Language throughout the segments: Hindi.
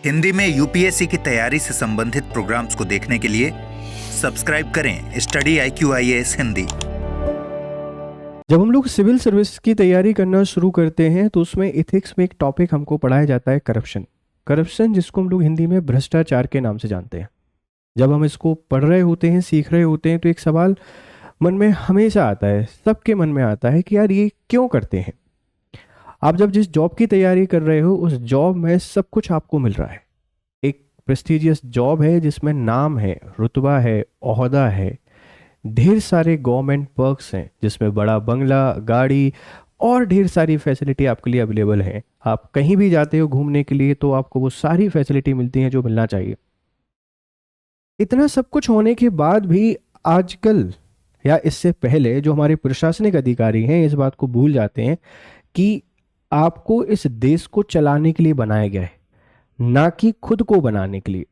हिंदी में यूपीएससी की तैयारी से संबंधित प्रोग्राम्स को देखने के लिए सब्सक्राइब करें स्टडी IQIAS हिंदी। जब हम लोग सिविल सर्विस की तैयारी करना शुरू करते हैं तो उसमें एथिक्स में एक टॉपिक हमको पढ़ाया जाता है करप्शन, जिसको हम लोग हिंदी में भ्रष्टाचार के नाम से जानते हैं। जब हम इसको पढ़ रहे होते हैं, सीख रहे होते हैं, तो एक सवाल मन में हमेशा आता है, सबके मन में आता है कि यार ये क्यों करते हैं। आप जब जिस जॉब की तैयारी कर रहे हो उस जॉब में सब कुछ आपको मिल रहा है। एक प्रेस्टिजियस जॉब है जिसमें नाम है, रुतबा है, ओहदा है, ढेर सारे गवर्नमेंट पर्क्स हैं जिसमें बड़ा बंगला, गाड़ी और ढेर सारी फैसिलिटी आपके लिए अवेलेबल है। आप कहीं भी जाते हो घूमने के लिए तो आपको वो सारी फैसिलिटी मिलती हैं जो मिलना चाहिए। इतना सब कुछ होने के बाद भी आजकल या इससे पहले जो हमारे प्रशासनिक अधिकारी हैं इस बात को भूल जाते हैं कि आपको इस देश को चलाने के लिए बनाया गया है, ना कि खुद को बनाने के लिए।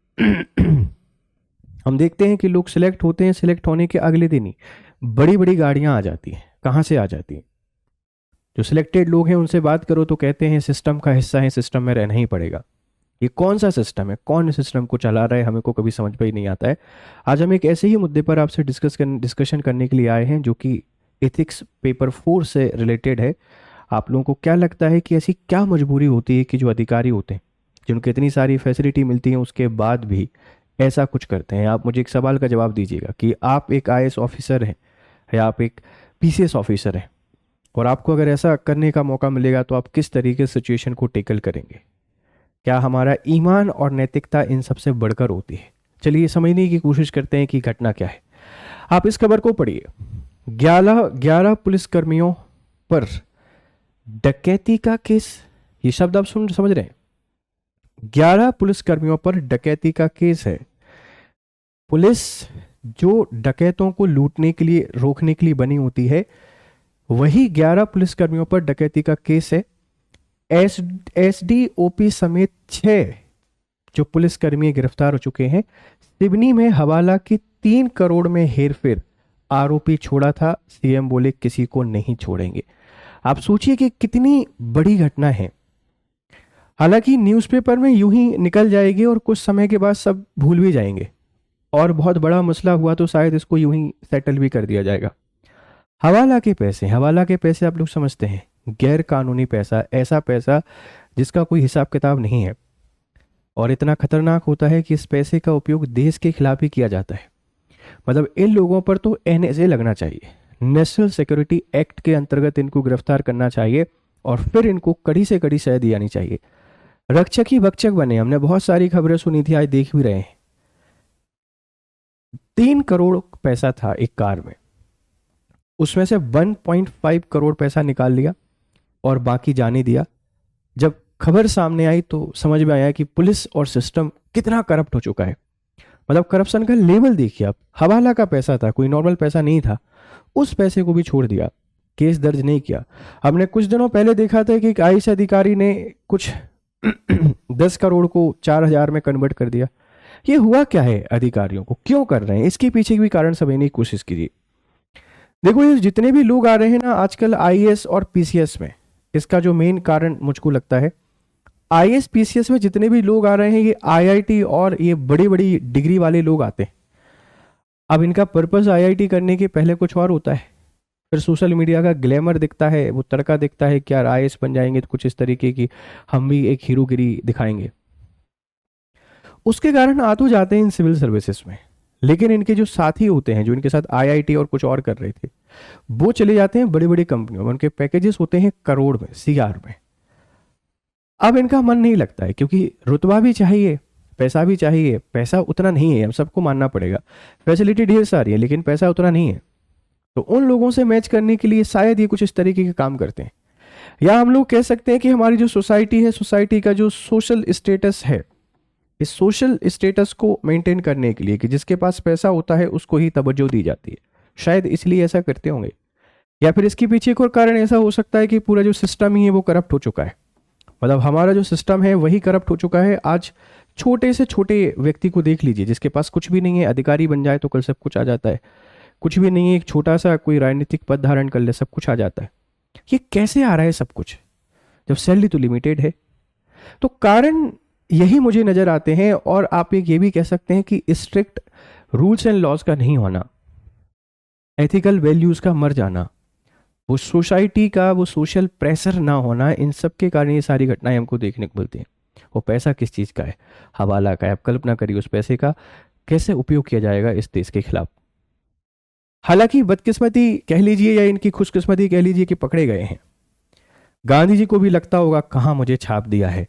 हम देखते हैं कि लोग सिलेक्ट होते हैं, सिलेक्ट होने के अगले दिन ही बड़ी बड़ी गाड़ियां आ जाती हैं। कहाँ से आ जाती हैं? जो सिलेक्टेड लोग हैं उनसे बात करो तो कहते हैं सिस्टम का हिस्सा है, सिस्टम में रहना ही पड़ेगा। ये कौन सा सिस्टम है, कौन सिस्टम को चला रहा है, हमें को कभी समझ में ही नहीं आता है। आज हम एक ऐसे ही मुद्दे पर आपसे डिस्कशन करने के लिए आए हैं जो कि एथिक्स पेपर 4 से रिलेटेड है। आप लोगों को क्या लगता है कि ऐसी क्या मजबूरी होती है कि जो अधिकारी होते हैं, जिनको इतनी सारी फैसिलिटी मिलती है, उसके बाद भी ऐसा कुछ करते हैं? आप मुझे एक सवाल का जवाब दीजिएगा कि आप एक IAS ऑफिसर हैं या आप एक PCS ऑफिसर हैं, और आपको अगर ऐसा करने का मौका मिलेगा तो आप किस तरीके से सिचुएशन को टेकल करेंगे? क्या हमारा ईमान और नैतिकता इन सबसे बढ़कर होती है? चलिए समझने की कोशिश करते हैं कि घटना क्या है। आप इस खबर को पढ़िए। 11 पुलिसकर्मियों पर डकैती का केस। ये शब्द आप समझ रहे हैं? 11 पुलिसकर्मियों पर डकैती का केस है। पुलिस जो डकैतों को लूटने के लिए, रोकने के लिए बनी होती है, वही 11 पुलिसकर्मियों पर डकैती का केस है। SDOP समेत 6 जो पुलिसकर्मी गिरफ्तार हो चुके हैं। सिवनी में हवाला की 3 करोड़ में हेरफेर आरोपी छोड़ा था, CM बोले किसी को नहीं छोड़ेंगे। आप सोचिए कि कितनी बड़ी घटना है। हालांकि न्यूज़पेपर में यूं ही निकल जाएगी और कुछ समय के बाद सब भूल भी जाएंगे, और बहुत बड़ा मसला हुआ तो शायद इसको यूं ही सेटल भी कर दिया जाएगा। हवाला के पैसे आप लोग समझते हैं, गैर कानूनी पैसा, ऐसा पैसा जिसका कोई हिसाब किताब नहीं है, और इतना खतरनाक होता है कि इस पैसे का उपयोग देश के खिलाफ ही किया जाता है। मतलब इन लोगों पर तो NSA लगना चाहिए, नेशनल सिक्योरिटी एक्ट के अंतर्गत इनको गिरफ्तार करना चाहिए और फिर इनको कड़ी से कड़ी सजा दी जानी चाहिए। रक्षक ही भक्षक बने। हमने बहुत सारी खबरें सुनी थी, आज देख भी रहे हैं। 3 करोड़ पैसा था एक कार में, उसमें से 1.5 करोड़ पैसा निकाल लिया और बाकी जाने दिया। जब खबर सामने आई तो समझ में आया कि पुलिस और सिस्टम कितना करप्ट हो चुका है। मतलब करप्शन का लेवल देखिए आप। हवाला का पैसा था, कोई नॉर्मल पैसा नहीं था, उस पैसे को भी छोड़ दिया, केस दर्ज नहीं किया। हमने कुछ दिनों पहले देखा था कि एक IAS अधिकारी ने कुछ 10 करोड़ को 4,000 में कन्वर्ट कर दिया। ये हुआ क्या है? अधिकारियों को क्यों कर रहे हैं? इसके पीछे भी कारण समझने की कोशिश कीजिए। देखो, ये जितने भी लोग आ रहे हैं ना आजकल IAS और PCS में, इसका जो मेन कारण मुझको लगता है, IAS PCS में जितने भी लोग आ रहे हैं ये IIT और ये बड़ी बड़ी डिग्री वाले लोग आते हैं। अब इनका पर्पस IIT करने के पहले कुछ और होता है, फिर सोशल मीडिया का ग्लैमर दिखता है, वो तड़का दिखता है कि यार IAS बन जाएंगे तो कुछ इस तरीके की हम भी एक हीरोगिरी दिखाएंगे। उसके कारण आ तो जाते हैं इन सिविल सर्विसेज में, लेकिन इनके जो साथी होते हैं, जो इनके साथ IIT और कुछ और कर रहे थे, वो चले जाते हैं बड़ी बड़ी कंपनियों में। उनके पैकेजेस होते हैं करोड़ में, CR में। अब इनका मन नहीं लगता है क्योंकि रुतबा भी चाहिए, पैसा भी चाहिए। पैसा उतना नहीं है, हम सबको मानना पड़ेगा। फैसिलिटी ढेर सारी है लेकिन पैसा उतना नहीं है। तो उन लोगों से मैच करने के लिए शायद ये कुछ इस तरीके के काम करते हैं। या हम लोग कह सकते हैं कि हमारी जो सोसाइटी है, सोसाइटी का जो सोशल स्टेटस है, इस सोशल स्टेटस को मेंटेन करने के लिए कि जिसके पास पैसा होता है उसको ही तवज्जो दी जाती है, शायद इसलिए ऐसा करते होंगे। या फिर इसके पीछे एक और कारण ऐसा हो सकता है कि पूरा जो सिस्टम ही है वो करप्ट हो चुका है। मतलब हमारा जो सिस्टम है वही करप्ट हो चुका है। आज छोटे से छोटे व्यक्ति को देख लीजिए, जिसके पास कुछ भी नहीं है, अधिकारी बन जाए तो कल सब कुछ आ जाता है। कुछ भी नहीं है, एक छोटा सा कोई राजनीतिक पद धारण कर ले, सब कुछ आ जाता है। ये कैसे आ रहा है सब कुछ, जब सैलरी तो लिमिटेड है? तो कारण यही मुझे नज़र आते हैं। और आप एक ये भी कह सकते हैं कि स्ट्रिक्ट रूल्स एंड लॉज का नहीं होना, एथिकल वैल्यूज़ का मर जाना, वो सोसाइटी का वो सोशल प्रेशर ना होना, इन सब के कारण ये सारी घटनाएं हमको देखने को मिलती हैं। वो पैसा किस चीज़ का है? हवाला का है। आप कल्पना करिए उस पैसे का कैसे उपयोग किया जाएगा इस देश के खिलाफ। हालांकि बदकिस्मती कह लीजिए या इनकी खुशकिस्मती कह लीजिए कि पकड़े गए हैं। गांधी जी को भी लगता होगा कहाँ मुझे छाप दिया है,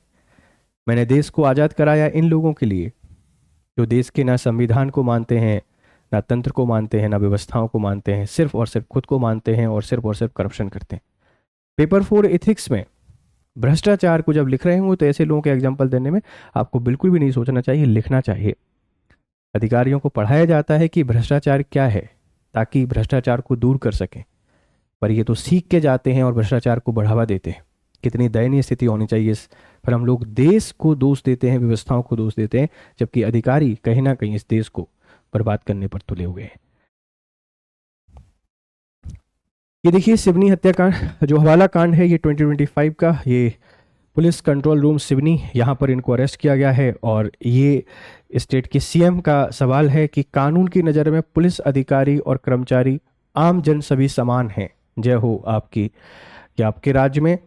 मैंने देश को आज़ाद कराया इन लोगों के लिए जो देश के ना संविधान को मानते हैं, ना तंत्र को मानते हैं, ना व्यवस्थाओं को मानते हैं, सिर्फ और सिर्फ खुद को मानते हैं और सिर्फ करप्शन करते हैं। पेपर 4 एथिक्स में भ्रष्टाचार को जब लिख रहे हों तो ऐसे लोगों के एग्जाम्पल देने में आपको बिल्कुल भी नहीं सोचना चाहिए, लिखना चाहिए। अधिकारियों को पढ़ाया जाता है कि भ्रष्टाचार क्या है ताकि भ्रष्टाचार को दूर कर सकें, पर ये तो सीख के जाते हैं और भ्रष्टाचार को बढ़ावा देते हैं। कितनी दयनीय स्थिति होनी चाहिए पर हम लोग देश को दोष देते हैं, व्यवस्थाओं को दोष देते हैं, जबकि अधिकारी कहीं ना कहीं इस देश को बर्बाद करने पर तुले हुए हैं। ये देखिए सिवनी हत्याकांड जो हवाला कांड है, ये 2025 का, ये पुलिस कंट्रोल रूम सिवनी, यहाँ पर इनको अरेस्ट किया गया है। और ये स्टेट के सीएम का सवाल है कि कानून की नज़र में पुलिस अधिकारी और कर्मचारी आम जन सभी समान हैं। जय हो आपकी कि आपके राज्य में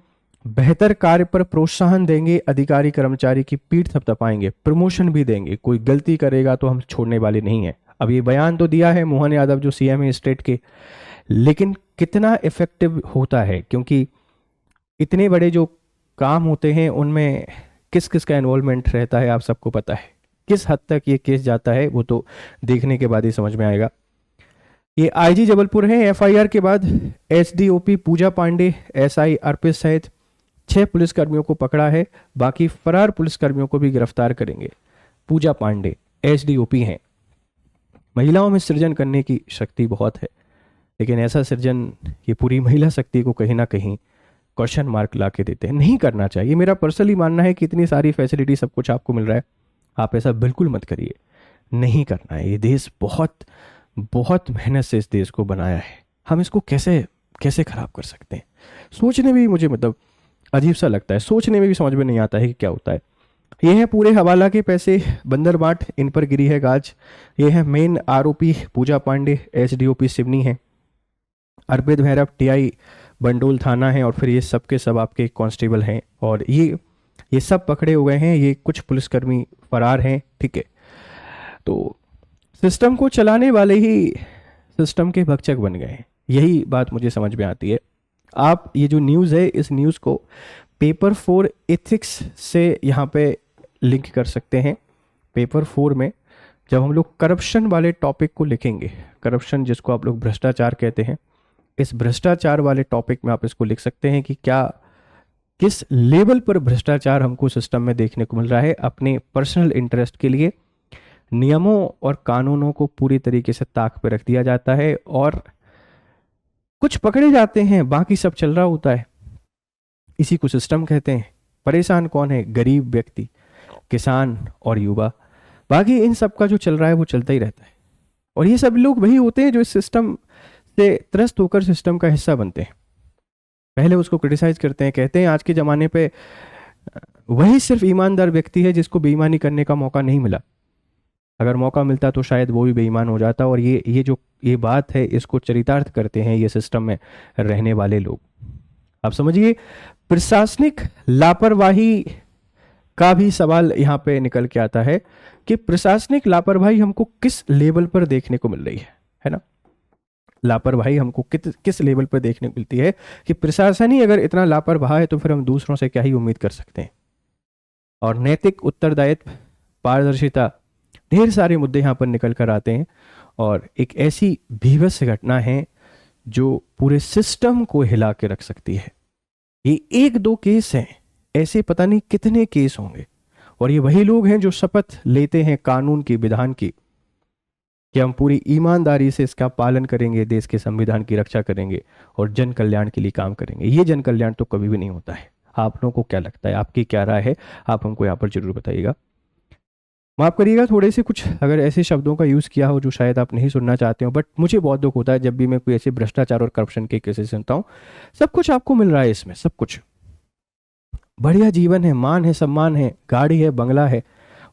बेहतर कार्य पर प्रोत्साहन देंगे, अधिकारी कर्मचारी की पीठ थपथपाएंगे, प्रमोशन भी देंगे, कोई गलती करेगा तो हम छोड़ने वाले नहीं हैं। अब ये बयान तो दिया है मोहन यादव जो सीएम है स्टेट के, लेकिन कितना इफेक्टिव होता है, क्योंकि इतने बड़े जो काम होते हैं उनमें किस किस का इन्वॉल्वमेंट रहता है आप सबको पता है। किस हद तक ये केस जाता है वो तो देखने के बाद ही समझ में आएगा। ये आईजी जबलपुर है। एफआईआर के बाद एसडीओपी पूजा पांडे, एसआई अर्पित सहित 6 पुलिसकर्मियों को पकड़ा है। बाकी फरार पुलिसकर्मियों को भी गिरफ्तार करेंगे। पूजा पांडे एसडीओपी हैं। महिलाओं में सृजन करने की शक्ति बहुत है, लेकिन ऐसा सृजन ये पूरी महिला शक्ति को कहीं ना कहीं क्वेश्चन मार्क ला के देते हैं। नहीं करना चाहिए। मेरा पर्सनली मानना है कि इतनी सारी फैसिलिटी सब कुछ आपको मिल रहा है, आप ऐसा बिल्कुल मत करिए, नहीं करना है। ये देश बहुत बहुत मेहनत से इस देश को बनाया है, हम इसको कैसे कैसे खराब कर सकते हैं? सोचने में भी मुझे मतलब अजीब सा लगता है, सोचने में भी समझ में नहीं आता है कि क्या होता है। ये है पूरे हवाला के पैसे, बंदर बाट इन पर गिरी है गाज। ये है मेन आरोपी पूजा पांडे, एसडीओपी सिवनी है। अर्पित भैरव टीआई बंडोल थाना है, और फिर ये सब के सब आपके कांस्टेबल हैं, और ये सब पकड़े हुए हैं। ये कुछ पुलिसकर्मी फरार हैं, ठीक है। तो सिस्टम को चलाने वाले ही सिस्टम के भक्षक बन गए हैं, यही बात मुझे समझ में आती है। आप ये जो न्यूज़ है, इस न्यूज़ को पेपर 4 एथिक्स से यहाँ पे लिंक कर सकते हैं। पेपर 4 में जब हम लोग करप्शन वाले टॉपिक को लिखेंगे, करप्शन जिसको आप लोग भ्रष्टाचार कहते हैं, इस भ्रष्टाचार वाले टॉपिक में आप इसको लिख सकते हैं कि क्या किस लेवल पर भ्रष्टाचार हमको सिस्टम में देखने को मिल रहा है। अपने पर्सनल इंटरेस्ट के लिए नियमों और कानूनों को पूरी तरीके से ताक पर रख दिया जाता है, और कुछ पकड़े जाते हैं, बाकी सब चल रहा होता है। इसी को सिस्टम कहते हैं। परेशान कौन है? गरीब व्यक्ति, किसान और युवा। बाकी इन सब का जो चल रहा है वो चलता ही रहता है, और ये सब लोग वही होते हैं जो इस सिस्टम से त्रस्त होकर सिस्टम का हिस्सा बनते हैं। पहले उसको क्रिटिसाइज करते हैं, कहते हैं आज के ज़माने पे वही सिर्फ ईमानदार व्यक्ति है जिसको बेईमानी करने का मौका नहीं मिला। अगर मौका मिलता तो शायद वो भी बेईमान हो जाता। और ये बात है, इसको चरितार्थ करते हैं ये सिस्टम में रहने वाले लोग। आप समझिए, प्रशासनिक लापरवाही का भी सवाल यहाँ पे निकल के आता है कि प्रशासनिक लापरवाही हमको किस लेवल पर देखने को मिल रही है ना? लापरवाही हमको किस लेवल पर देखने को मिलती है कि प्रशासन ही अगर इतना लापरवाह है तो फिर हम दूसरों से क्या ही उम्मीद कर सकते हैं। और नैतिक उत्तरदायित्व, पारदर्शिता, ढेर सारे मुद्दे यहाँ पर निकल कर आते हैं, और एक ऐसी भीभत्स घटना है जो पूरे सिस्टम को हिला के रख सकती है। ये 1-2 केस हैं, ऐसे पता नहीं कितने केस होंगे, और ये वही लोग हैं जो शपथ लेते हैं कानून की, विधान की, कि हम पूरी ईमानदारी से इसका पालन करेंगे, देश के संविधान की रक्षा करेंगे और जन कल्याण के लिए काम करेंगे। ये जन कल्याण तो कभी भी नहीं होता है। आप लोगों को क्या लगता है? आपकी क्या राय है? आप हमको यहाँ पर जरूर बताइएगा। माफ़ करिएगा थोड़े से कुछ अगर ऐसे शब्दों का यूज़ किया हो जो शायद आप नहीं सुनना चाहते हो, बट मुझे बहुत दुख होता है जब भी मैं कोई ऐसे भ्रष्टाचार और करप्शन के केसेस सुनता हूँ। सब कुछ आपको मिल रहा है इसमें, सब कुछ, बढ़िया जीवन है, मान है, सम्मान है, गाड़ी है, बंगला है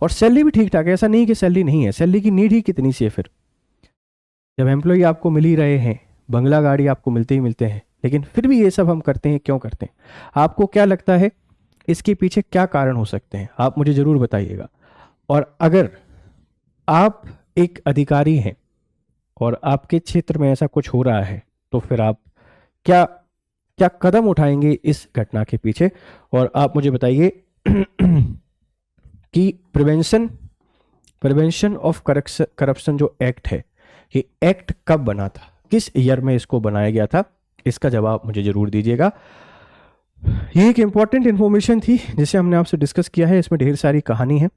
और सैलरी भी ठीक ठाक है। ऐसा नहीं कि सैलरी नहीं है, सैलरी की नीड ही कितनी सी है। फिर जब एम्प्लॉय आपको मिल ही रहे हैं, बंगला गाड़ी आपको मिलते ही मिलते हैं, लेकिन फिर भी ये सब हम करते हैं, क्यों करते हैं? आपको क्या लगता है इसके पीछे क्या कारण हो सकते हैं? आप मुझे ज़रूर बताइएगा। और अगर आप एक अधिकारी हैं और आपके क्षेत्र में ऐसा कुछ हो रहा है तो फिर आप क्या क्या कदम उठाएंगे इस घटना के पीछे? और आप मुझे बताइए कि प्रिवेंशन ऑफ करप्शन जो एक्ट है, ये एक्ट कब बना था, किस ईयर में इसको बनाया गया था? इसका जवाब मुझे ज़रूर दीजिएगा। ये एक इम्पॉर्टेंट इन्फॉर्मेशन थी जिसे हमने आपसे डिस्कस किया है। इसमें ढेर सारी कहानी है।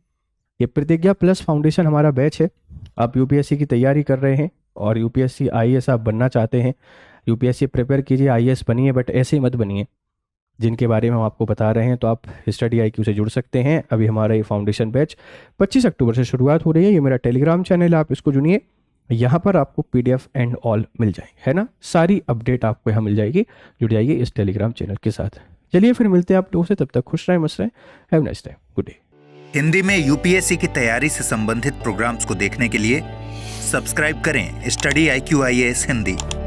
ये प्रतिज्ञा प्लस फाउंडेशन हमारा बैच है। आप यूपीएससी की तैयारी कर रहे हैं और यूपीएससी आईएएस आप बनना चाहते हैं, यूपीएससी प्रिपेयर कीजिए, आईएएस बनिए, बट ऐसे ही मत बनिए जिनके बारे में हम आपको बता रहे हैं। तो आप स्टडी आईक्यू से जुड़ सकते हैं। अभी हमारा ये फाउंडेशन बैच 25 अक्टूबर से शुरुआत हो रही है। ये मेरा टेलीग्राम चैनल है, आप इसको चुनिए। यहाँ पर आपको पीडीएफ एंड ऑल मिल जाएंगे, है ना? सारी अपडेट आपको यहाँ मिल जाएगी। जुड़ जाइए इस टेलीग्राम चैनल के साथ। चलिए फिर मिलते हैं आप लोगों से, तब तक खुश रहें, मस्त रहें। Have nice day, good day. Hindi में यूपीएससी की तैयारी से संबंधित प्रोग्राम्स को देखने के लिए सब्सक्राइब करें स्टडी IQ IAS हिंदी।